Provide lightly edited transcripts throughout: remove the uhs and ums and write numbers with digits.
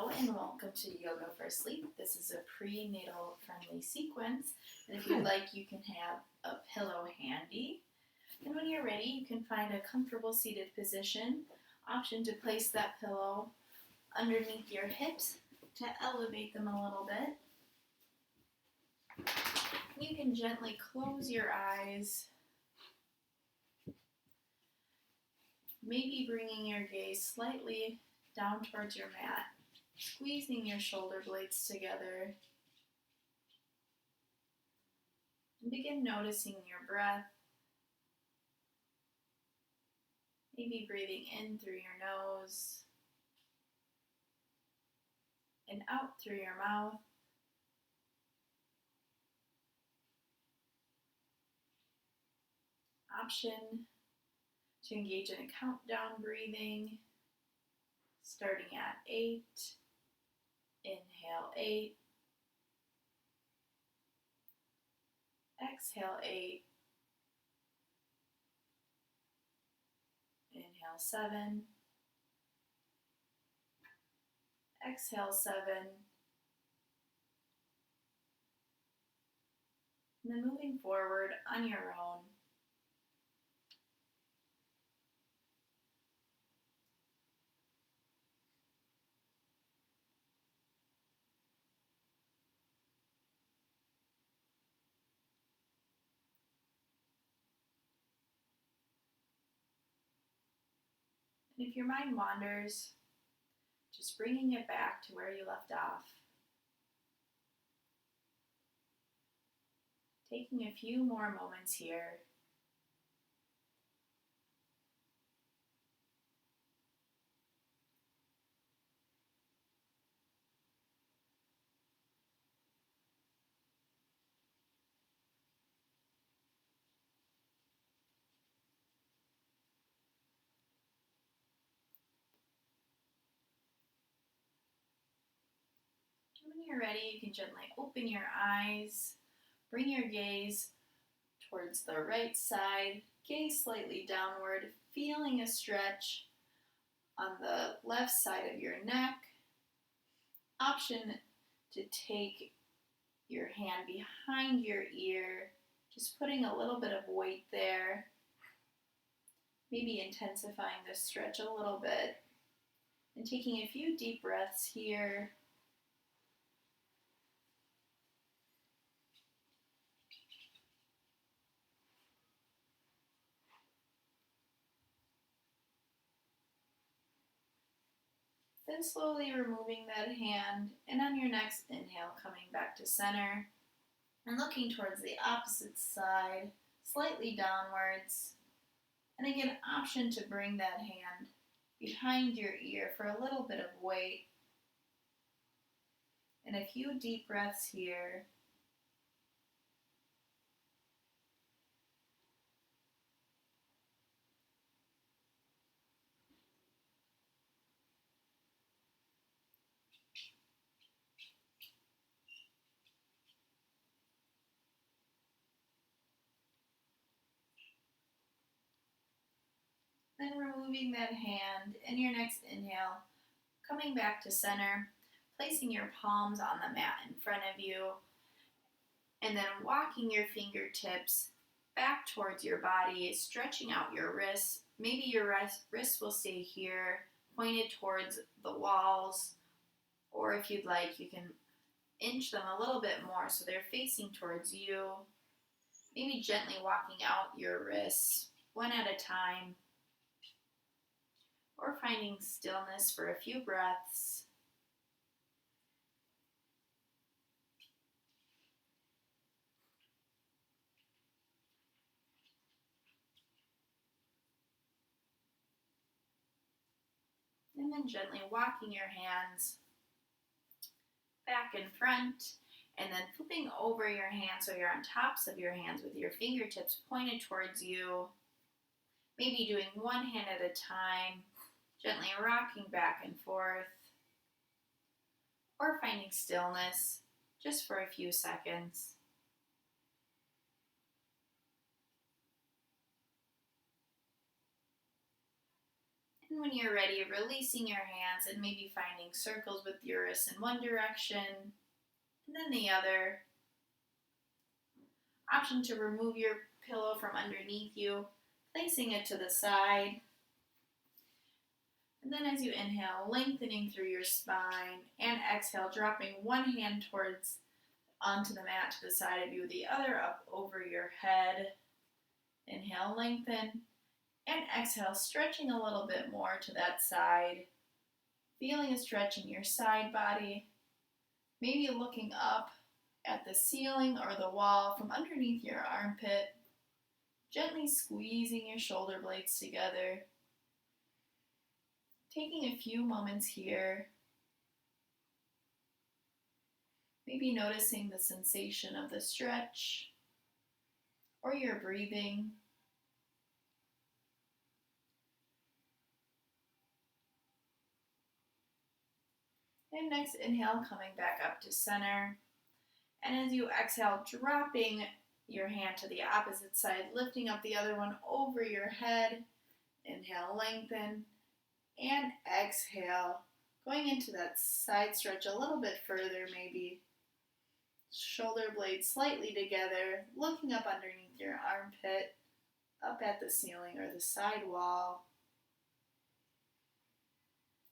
Hello and welcome to Yoga for Sleep. This is a prenatal friendly sequence, and if you'd like, you can have a pillow handy. And when you're ready, you can find a comfortable seated position. Option to place that pillow underneath your hips to elevate them a little bit. You can gently close your eyes, maybe bringing your gaze slightly down towards your mat, squeezing your shoulder blades together, and begin noticing your breath. Maybe breathing in through your nose and out through your mouth. Option to engage in a countdown breathing, starting at 8. Inhale 8. Exhale 8. Inhale 7. Exhale 7. And then moving forward on your own. And if your mind wanders, just bringing it back to where you left off. Taking a few more moments here. When you're ready, you can gently open your eyes, bring your gaze towards the right side, gaze slightly downward, feeling a stretch on the left side of your neck. Option to take your hand behind your ear, just putting a little bit of weight there, maybe intensifying the stretch a little bit, and taking a few deep breaths here. Then slowly removing that hand, and on your next inhale, coming back to center and looking towards the opposite side, slightly downwards. And again, option to bring that hand behind your ear for a little bit of weight. And a few deep breaths here. Then removing that hand in your next inhale, coming back to center, placing your palms on the mat in front of you, and then walking your fingertips back towards your body, stretching out your wrists. Maybe your wrists will stay here, pointed towards the walls, or if you'd like, you can inch them a little bit more so they're facing towards you. Maybe gently walking out your wrists one at a time, or finding stillness for a few breaths. And then gently walking your hands back in front, and then flipping over your hands so you're on tops of your hands with your fingertips pointed towards you. Maybe doing one hand at a time, gently rocking back and forth, or finding stillness just for a few seconds. And when you're ready, releasing your hands and maybe finding circles with your wrists in one direction and then the other. Option to remove your pillow from underneath you, placing it to the side. And then as you inhale, lengthening through your spine, and exhale, dropping one hand towards onto the mat to the side of you, the other up over your head. Inhale, lengthen, and exhale, stretching a little bit more to that side. Feeling a stretch in your side body, maybe looking up at the ceiling or the wall from underneath your armpit, gently squeezing your shoulder blades together. Taking a few moments here, maybe noticing the sensation of the stretch or your breathing. And next, inhale, coming back up to center. And as you exhale, dropping your hand to the opposite side, lifting up the other one over your head. Inhale, lengthen, and exhale, going into that side stretch a little bit further maybe. Shoulder blades slightly together, looking up underneath your armpit, up at the ceiling or the side wall.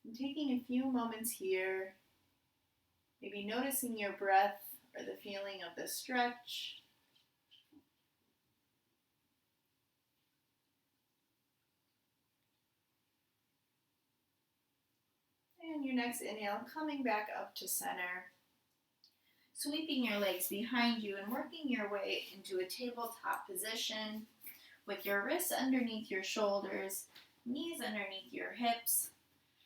And taking a few moments here, maybe noticing your breath or the feeling of the stretch. And your next inhale, coming back up to center. Sweeping your legs behind you and working your way into a tabletop position with your wrists underneath your shoulders, knees underneath your hips,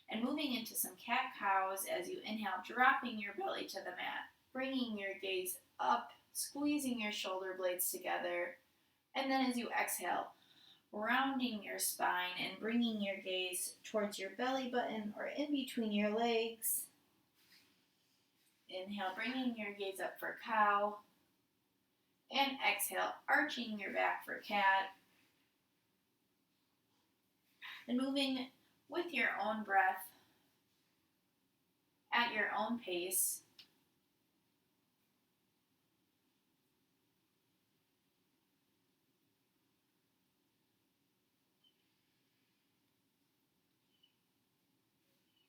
and moving into some cat-cows as you inhale, dropping your belly to the mat, bringing your gaze up, squeezing your shoulder blades together, and then as you exhale, rounding your spine and bringing your gaze towards your belly button or in between your legs. Inhale, bringing your gaze up for cow, and exhale, arching your back for cat, and moving with your own breath at your own pace.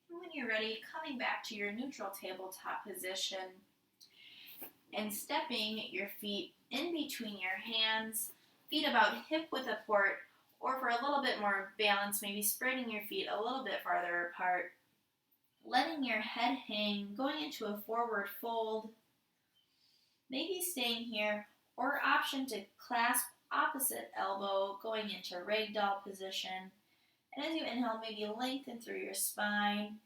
And when you're ready, coming back to your neutral tabletop position and stepping your feet in between your hands, feet about hip width apart, or for a little bit more balance, maybe spreading your feet a little bit farther apart. Letting your head hang, going into a forward fold, maybe staying here, or option to clasp opposite elbow, going into ragdoll position. And as you inhale, maybe lengthen through your spine,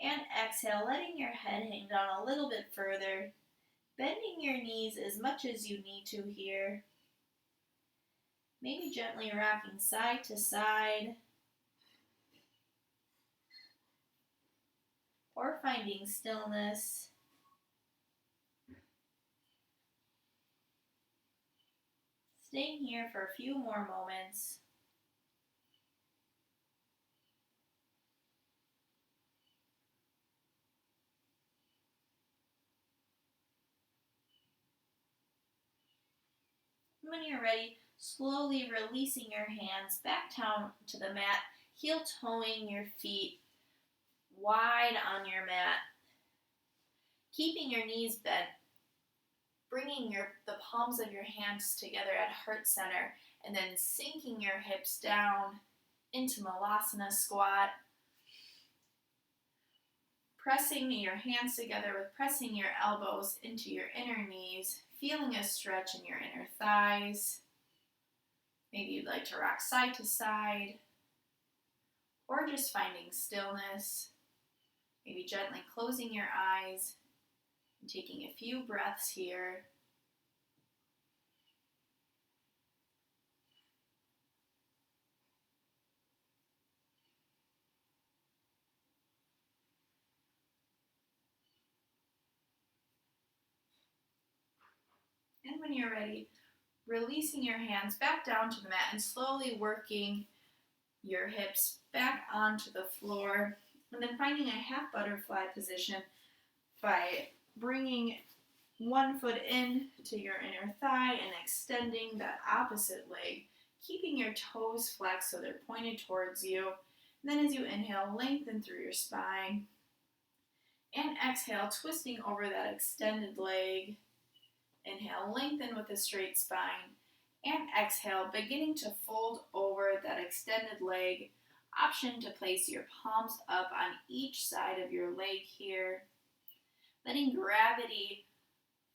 and exhale, letting your head hang down a little bit further, bending your knees as much as you need to here. Maybe gently rocking side to side, or finding stillness. Staying here for a few more moments. When you're ready, slowly releasing your hands back down to the mat, heel toeing your feet wide on your mat, keeping your knees bent, bringing the palms of your hands together at heart center, and then sinking your hips down into Malasana squat. Pressing your hands together with pressing your elbows into your inner knees, feeling a stretch in your inner thighs. Maybe you'd like to rock side to side, or just finding stillness. Maybe gently closing your eyes and taking a few breaths here. And when you're ready, releasing your hands back down to the mat and slowly working your hips back onto the floor, and then finding a half butterfly position by bringing one foot in to your inner thigh and extending that opposite leg, keeping your toes flexed so they're pointed towards you. And then as you inhale, lengthen through your spine. And exhale, twisting over that extended leg. Inhale, lengthen with a straight spine. And exhale, beginning to fold over that extended leg. Option to place your palms up on each side of your leg here. Letting gravity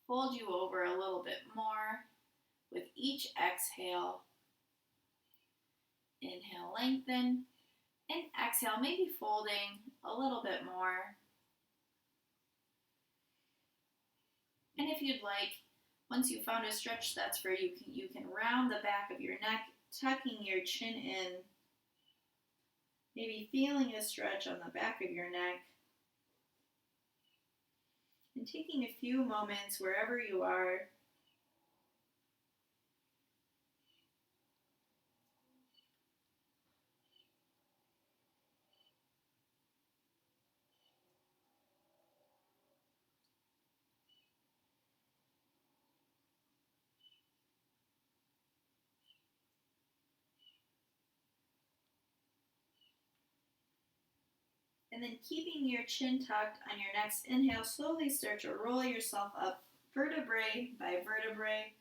fold you over a little bit more with each exhale. Inhale, lengthen. And exhale, maybe folding a little bit more. And if you'd like, once you've found a stretch that's for you, you can round the back of your neck, tucking your chin in, maybe feeling a stretch on the back of your neck, and taking a few moments wherever you are. And then keeping your chin tucked on your next inhale, slowly start to roll yourself up vertebrae by vertebrae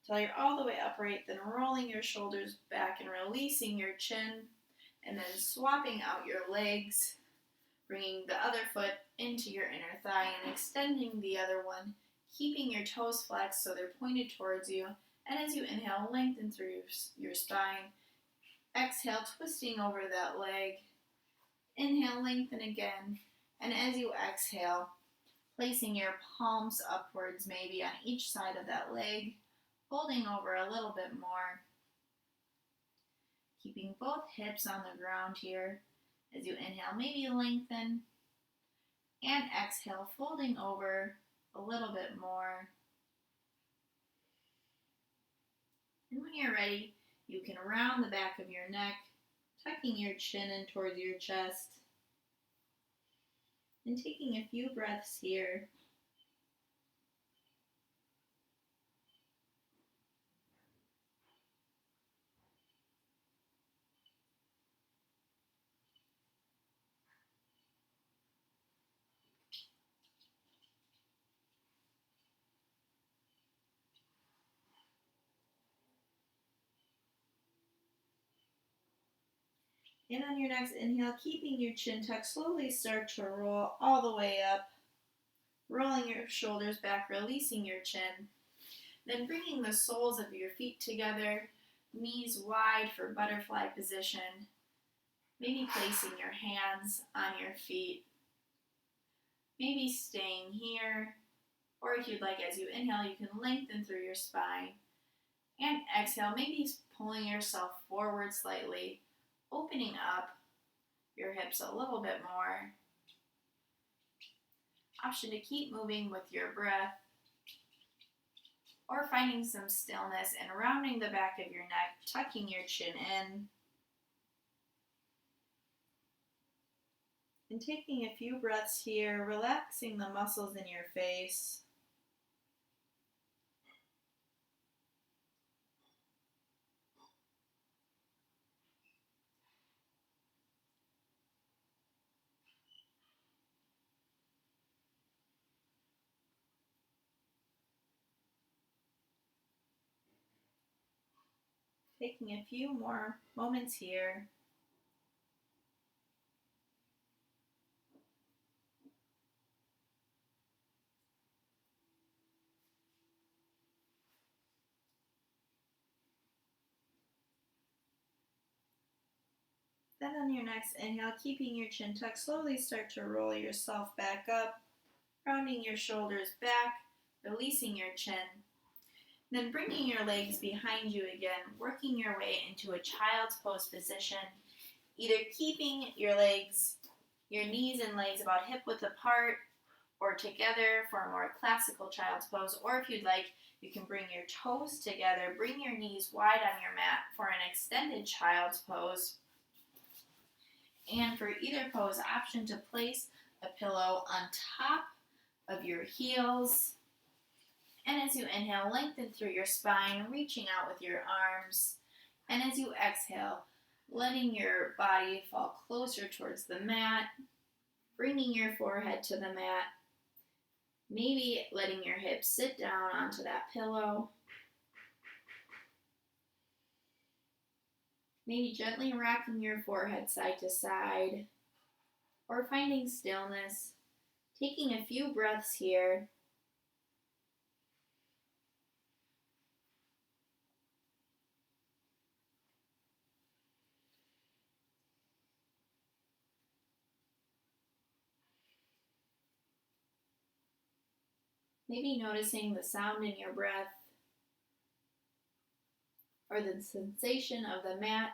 until you're all the way upright, then rolling your shoulders back and releasing your chin, and then swapping out your legs, bringing the other foot into your inner thigh and extending the other one, keeping your toes flexed so they're pointed towards you. And as you inhale, lengthen through your spine. Exhale, twisting over that leg. Inhale, lengthen again. And as you exhale, placing your palms upwards maybe on each side of that leg, folding over a little bit more. Keeping both hips on the ground here. As you inhale, maybe lengthen. And exhale, folding over a little bit more. And when you're ready, you can round the back of your neck, tucking your chin in towards your chest, and taking a few breaths here. And on your next inhale, keeping your chin tucked, slowly start to roll all the way up, rolling your shoulders back, releasing your chin. Then bringing the soles of your feet together, knees wide for butterfly position. Maybe placing your hands on your feet. Maybe staying here. Or if you'd like, as you inhale, you can lengthen through your spine. And exhale, maybe pulling yourself forward slightly, opening up your hips a little bit more. Option to keep moving with your breath, or finding some stillness and rounding the back of your neck, tucking your chin in. And taking a few breaths here, relaxing the muscles in your face. Taking a few more moments here. Then on your next inhale, keeping your chin tucked, slowly start to roll yourself back up, rounding your shoulders back, releasing your chin. Then bringing your legs behind you again, working your way into a child's pose position, either keeping your knees and legs about hip width apart or together for a more classical child's pose, or if you'd like, you can bring your toes together, bring your knees wide on your mat for an extended child's pose. And for either pose, option to place a pillow on top of your heels. And as you inhale, lengthen through your spine, reaching out with your arms. And as you exhale, letting your body fall closer towards the mat, bringing your forehead to the mat, maybe letting your hips sit down onto that pillow. Maybe gently rocking your forehead side to side, or finding stillness, taking a few breaths here. Maybe noticing the sound in your breath or the sensation of the mat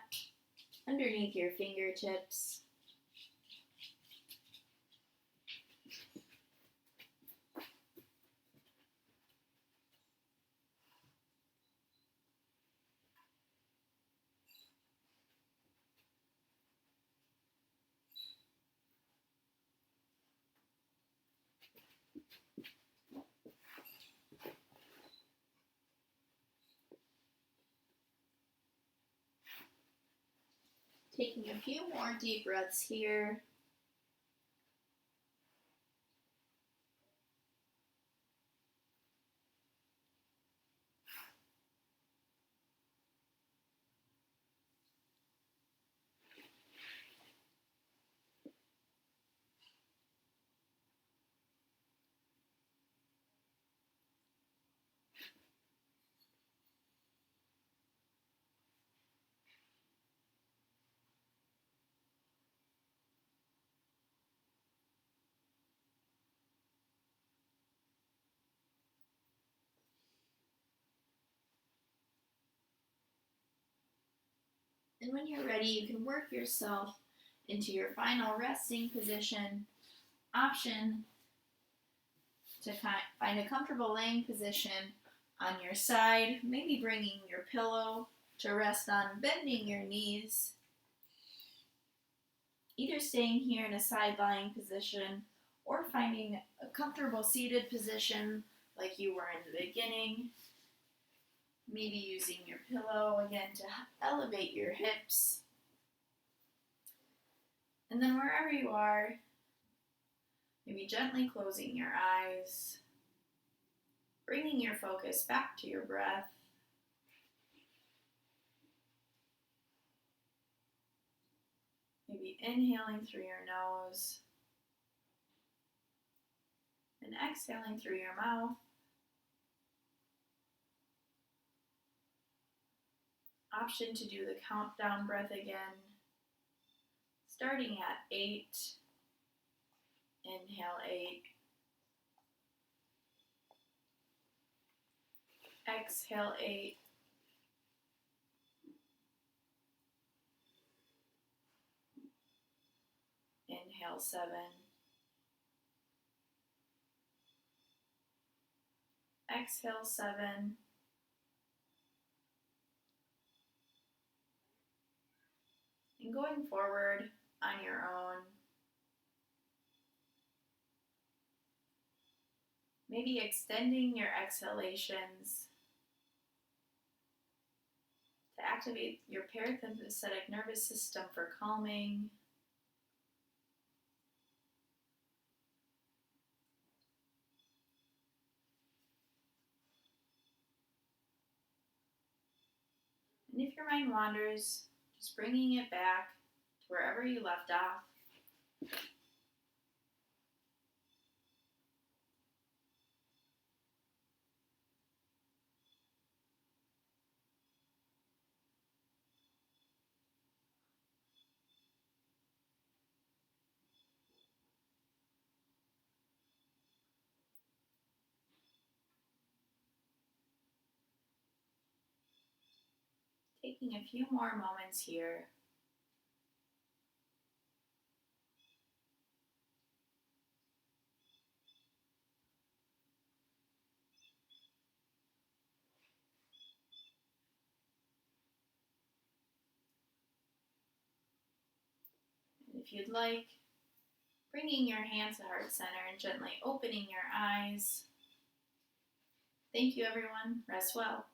underneath your fingertips. Taking a few more deep breaths here. And when you're ready, you can work yourself into your final resting position. Option to find a comfortable laying position on your side, maybe bringing your pillow to rest on, bending your knees. Either staying here in a side lying position or finding a comfortable seated position like you were in the beginning. Maybe using your pillow again to elevate your hips. And then wherever you are, maybe gently closing your eyes, bringing your focus back to your breath. Maybe inhaling through your nose and exhaling through your mouth. Option to do the countdown breath again, starting at 8. Inhale 8. Exhale 8. Inhale 7. Exhale 7. And going forward on your own, maybe extending your exhalations to activate your parasympathetic nervous system for calming. And if your mind wanders, just bringing it back to wherever you left off. Taking a few more moments here. If you'd like. Bringing your hands to heart center and gently opening your eyes. Thank you, everyone. Rest well.